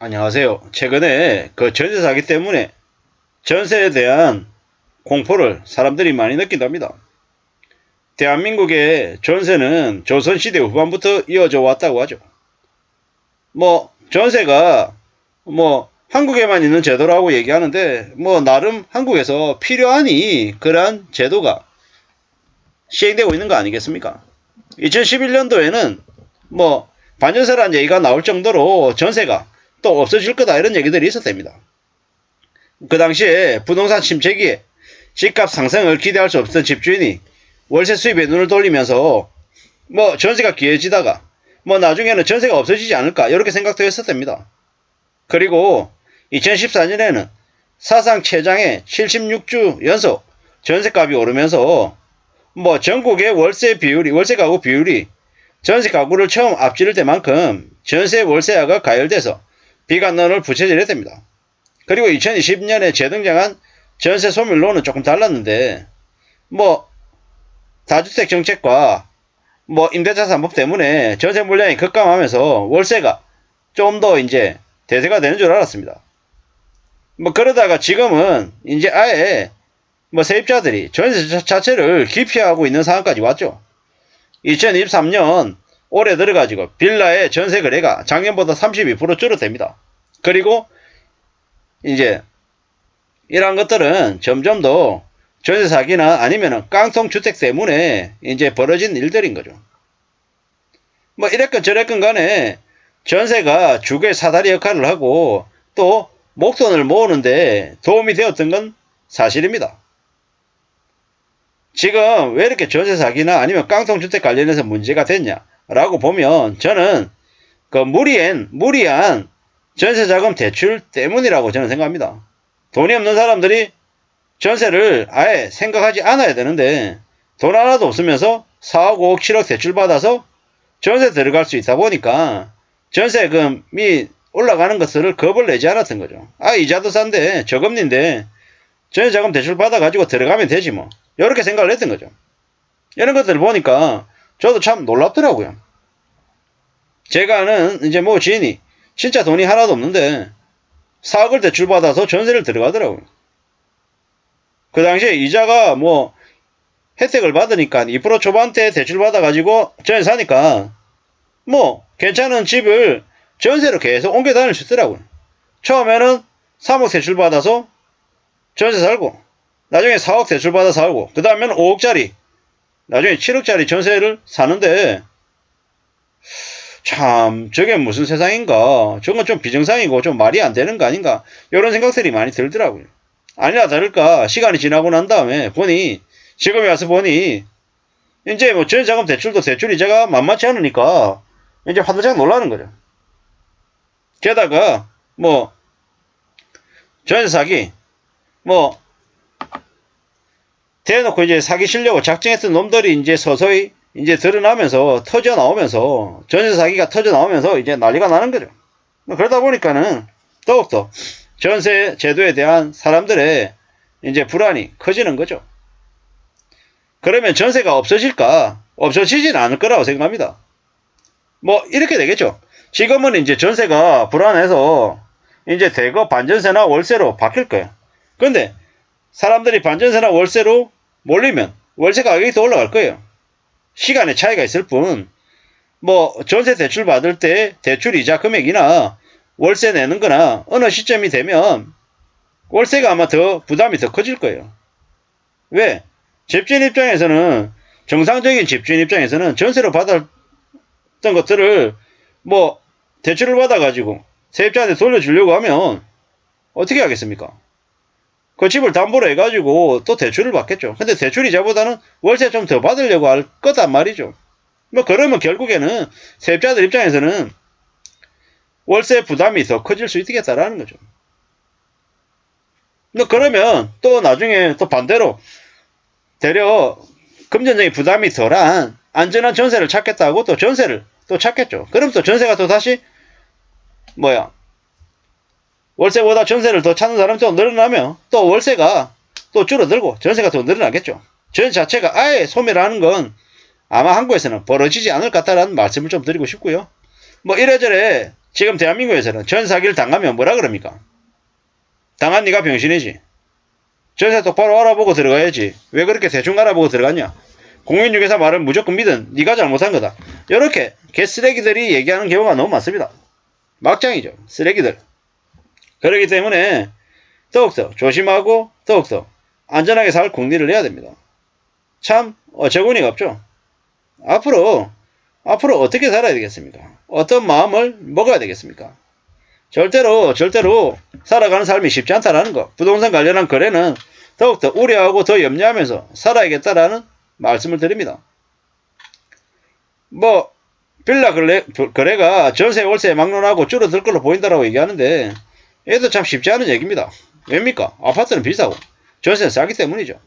안녕하세요. 최근에 그 전세 사기 때문에 전세에 대한 공포를 사람들이 많이 느낀답니다. 대한민국의 전세는 조선시대 후반부터 이어져 왔다고 하죠. 전세가 한국에만 있는 제도라고 얘기하는데 나름 한국에서 필요하니 그러한 제도가 시행되고 있는 거 아니겠습니까? 2011년도에는 반전세라는 얘기가 나올 정도로 전세가 또 없어질 거다 이런 얘기들이 있었답니다. 그 당시에 부동산 침체기에 집값 상승을 기대할 수 없던 집주인이 월세 수입에 눈을 돌리면서 전세가 귀해지다가 나중에는 전세가 없어지지 않을까 이렇게 생각도 했었답니다. 그리고 2014년에는 사상 최장의 76주 연속 전세값이 오르면서 전국의 월세 가구 비율이 전세 가구를 처음 앞지를 때만큼 전세 월세화가 가열돼서 비관론을 부채질해야 됩니다. 그리고 2020년에 재등장한 전세 소멸론은 조금 달랐는데 다주택 정책과 임대차 3법 때문에 전세 물량이 급감하면서 월세가 좀 더 이제 대세가 되는 줄 알았습니다. 그러다가 지금은 이제 아예 세입자들이 전세 자체를 기피하고 있는 상황까지 왔죠. 2023년 올해 들어가지고 빌라의 전세 거래가 작년보다 32% 줄어듭니다. 그리고 이제 이러한 것들은 점점 더 전세 사기나 아니면은 깡통 주택 때문에 이제 벌어진 일들인 거죠. 이랬건 저랬건 간에 전세가 주거의 사다리 역할을 하고 또 목돈을 모으는데 도움이 되었던 건 사실입니다. 지금 왜 이렇게 전세 사기나 아니면 깡통 주택 관련해서 문제가 됐냐라고 보면 저는 그 무리한 전세자금 대출 때문이라고 저는 생각합니다. 돈이 없는 사람들이 전세를 아예 생각하지 않아야 되는데 돈 하나도 없으면서 4억, 5억, 7억 대출 받아서 전세 들어갈 수 있다 보니까 전세금이 올라가는 것을 겁을 내지 않았던 거죠. 이자도 싼데 저금리인데 전세자금 대출 받아가지고 들어가면 되지 뭐. 이렇게 생각을 했던 거죠. 이런 것들을 보니까 저도 참 놀랍더라고요. 제가 아는 이제 지인이 진짜 돈이 하나도 없는데 4억을 대출받아서 전세를 들어가더라고요. 그 당시에 이자가 혜택을 받으니까 2% 초반대 대출받아가지고 전세 사니까 괜찮은 집을 전세로 계속 옮겨 다닐 수 있더라고요. 처음에는 3억 대출받아서 전세 살고 나중에 4억 대출받아 살고 그 다음에는 5억짜리 나중에 7억짜리 전세를 사는데 참 저게 무슨 세상인가, 저건 좀 비정상이고 좀 말이 안 되는 거 아닌가 이런 생각들이 많이 들더라고요. 아니나 다를까 시간이 지나고 난 다음에 보니 지금에 와서 보니 이제 전세자금 대출도 대출 이자가 만만치 않으니까 이제 화들짝 놀라는 거죠. 게다가 전세 사기 대놓고 이제 사기 치려고 작정했던 놈들이 이제 서서히 이제 드러나면서 터져 나오면서 전세 사기가 터져 나오면서 이제 난리가 나는 거죠. 그러다 보니까는 더욱더 전세 제도에 대한 사람들의 이제 불안이 커지는 거죠. 그러면 전세가 없어질까? 없어지진 않을 거라고 생각합니다. 이렇게 되겠죠. 지금은 이제 전세가 불안해서 이제 대거 반전세나 월세로 바뀔 거예요. 근데 사람들이 반전세나 월세로 몰리면 월세 가격이 더 올라갈 거예요. 시간의 차이가 있을 뿐, 전세 대출 받을 때 대출 이자 금액이나 월세 내는 거나 어느 시점이 되면 월세가 아마 더 부담이 더 커질 거예요. 왜? 집주인 입장에서는, 정상적인 집주인 입장에서는 전세로 받았던 것들을 대출을 받아가지고 세입자한테 돌려주려고 하면 어떻게 하겠습니까? 그 집을 담보로 해가지고 또 대출을 받겠죠. 근데 대출 이자보다는 월세 좀 더 받으려고 할 거단 말이죠. 그러면 결국에는 세입자들 입장에서는 월세 부담이 더 커질 수 있겠다라는 거죠. 그러면 또 나중에 또 반대로 되려 금전적인 부담이 덜한 안전한 전세를 찾겠다고 또 전세를 또 찾겠죠. 그럼 또 전세가 또 다시 월세보다 전세를 더 찾는 사람이 또 늘어나면 또 월세가 또 줄어들고 전세가 더 늘어나겠죠. 전세 자체가 아예 소멸하는 건 아마 한국에서는 벌어지지 않을 것 같다라는 말씀을 좀 드리고 싶고요. 이래저래 지금 대한민국에서는 전세 사기를 당하면 뭐라 그럽니까? 당한 네가 병신이지. 전세 똑바로 알아보고 들어가야지. 왜 그렇게 대충 알아보고 들어갔냐? 공인중개사 말을 무조건 믿은 네가 잘못한 거다. 이렇게 개쓰레기들이 얘기하는 경우가 너무 많습니다. 막장이죠. 쓰레기들. 그렇기 때문에 더욱더 조심하고 더욱더 안전하게 살 궁리를 해야 됩니다. 참 어처구니가 없죠. 앞으로 어떻게 살아야 되겠습니까? 어떤 마음을 먹어야 되겠습니까? 절대로 살아가는 삶이 쉽지 않다라는 거. 부동산 관련한 거래는 더욱더 우려하고 더 염려하면서 살아야겠다라는 말씀을 드립니다. 뭐 빌라 거래가 전세 월세 막론하고 줄어들 걸로 보인다라고 얘기하는데 얘도 참 쉽지 않은 얘기입니다. 왜입니까? 아파트는 비싸고 전세는 싸기 때문이죠.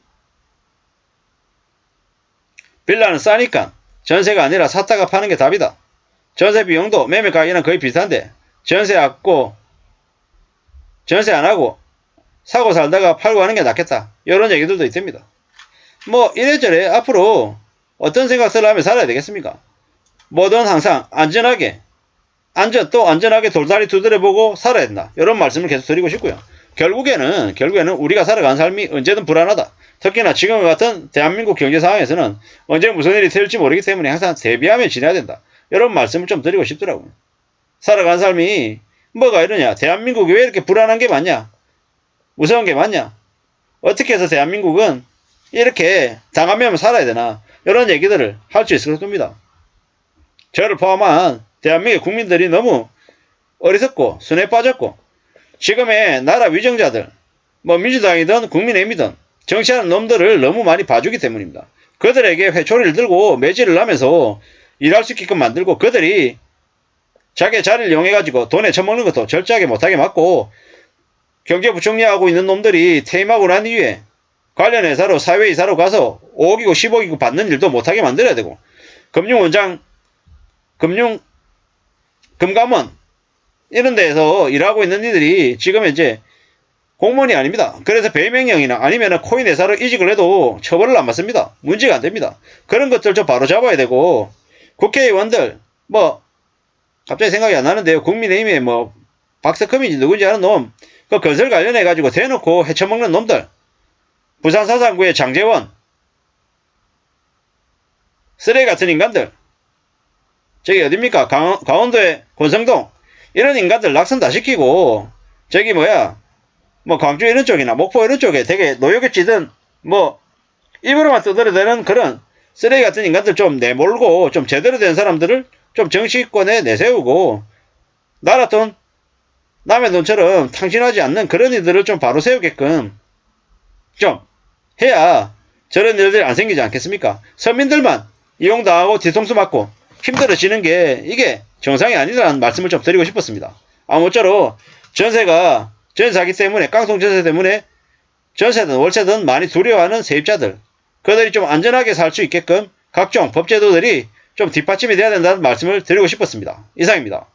빌라는 싸니까 전세가 아니라 샀다가 파는 게 답이다. 전세 비용도 매매 가격이랑 거의 비슷한데 전세 안 하고 사고 살다가 팔고 하는 게 낫겠다. 이런 얘기들도 있답니다. 뭐 이래저래 앞으로 어떤 생각들을 하며 살아야 되겠습니까? 뭐든 항상 안전하게 돌다리 두드려보고 살아야 된다. 이런 말씀을 계속 드리고 싶고요. 결국에는 우리가 살아가는 삶이 언제든 불안하다. 특히나 지금 같은 대한민국 경제 상황에서는 언제 무슨 일이 될지 모르기 때문에 항상 대비하며 지내야 된다. 이런 말씀을 좀 드리고 싶더라고요. 살아가는 삶이 뭐가 이러냐. 대한민국이 왜 이렇게 불안한 게 많냐. 무서운 게 많냐. 어떻게 해서 대한민국은 이렇게 당하면 살아야 되나. 이런 얘기들을 할 수 있을 겁니다. 저를 포함한 대한민국 국민들이 너무 어리석고 순에 빠졌고 지금의 나라 위정자들 뭐 민주당이든 국민의힘이든 정치하는 놈들을 너무 많이 봐주기 때문입니다. 그들에게 회초리를 들고 매질을 하면서 일할 수 있게끔 만들고 그들이 자기 자리를 이용해가지고 돈에 처먹는 것도 절제하게 못하게 막고 경제부총리하고 있는 놈들이 퇴임하고 난 이후에 관련 회사로 사회이사로 가서 5억이고 10억이고 받는 일도 못하게 만들어야 되고 금감원 이런 데에서 일하고 있는 이들이 지금 이제 공무원이 아닙니다. 그래서 배명령이나 아니면 코인 회사로 이직을 해도 처벌을 안 받습니다. 문제가 안 됩니다. 그런 것들 좀 바로 잡아야 되고 국회의원들 뭐 갑자기 생각이 안 나는데요. 국민의힘의 뭐 박석흠인지 누군지 아는 놈 그 건설 관련해 가지고 대놓고 헤쳐먹는 놈들 부산 사상구의 장재원 쓰레기 같은 인간들 저기 어딥니까? 강원도의 권성동 이런 인간들 낙선 다 시키고 저기 뭐야 뭐 광주 이런 쪽이나 목포 이런 쪽에 되게 노역에 찌든 뭐 입으로만 떠들어대는 그런 쓰레기 같은 인간들 좀 내몰고 좀 제대로 된 사람들을 좀 정치권에 내세우고 나라 돈 남의 돈처럼 탕진하지 않는 그런 이들을 좀 바로 세우게끔 좀 해야 저런 일들이 안 생기지 않겠습니까? 서민들만 이용당하고 뒤통수 맞고 힘들어지는 게 이게 정상이 아니라는 말씀을 좀 드리고 싶었습니다. 아무쪼록 전세 사기 때문에 깡통 전세 때문에 전세든 월세든 많이 두려워하는 세입자들 그들이 좀 안전하게 살 수 있게끔 각종 법제도들이 좀 뒷받침이 돼야 된다는 말씀을 드리고 싶었습니다. 이상입니다.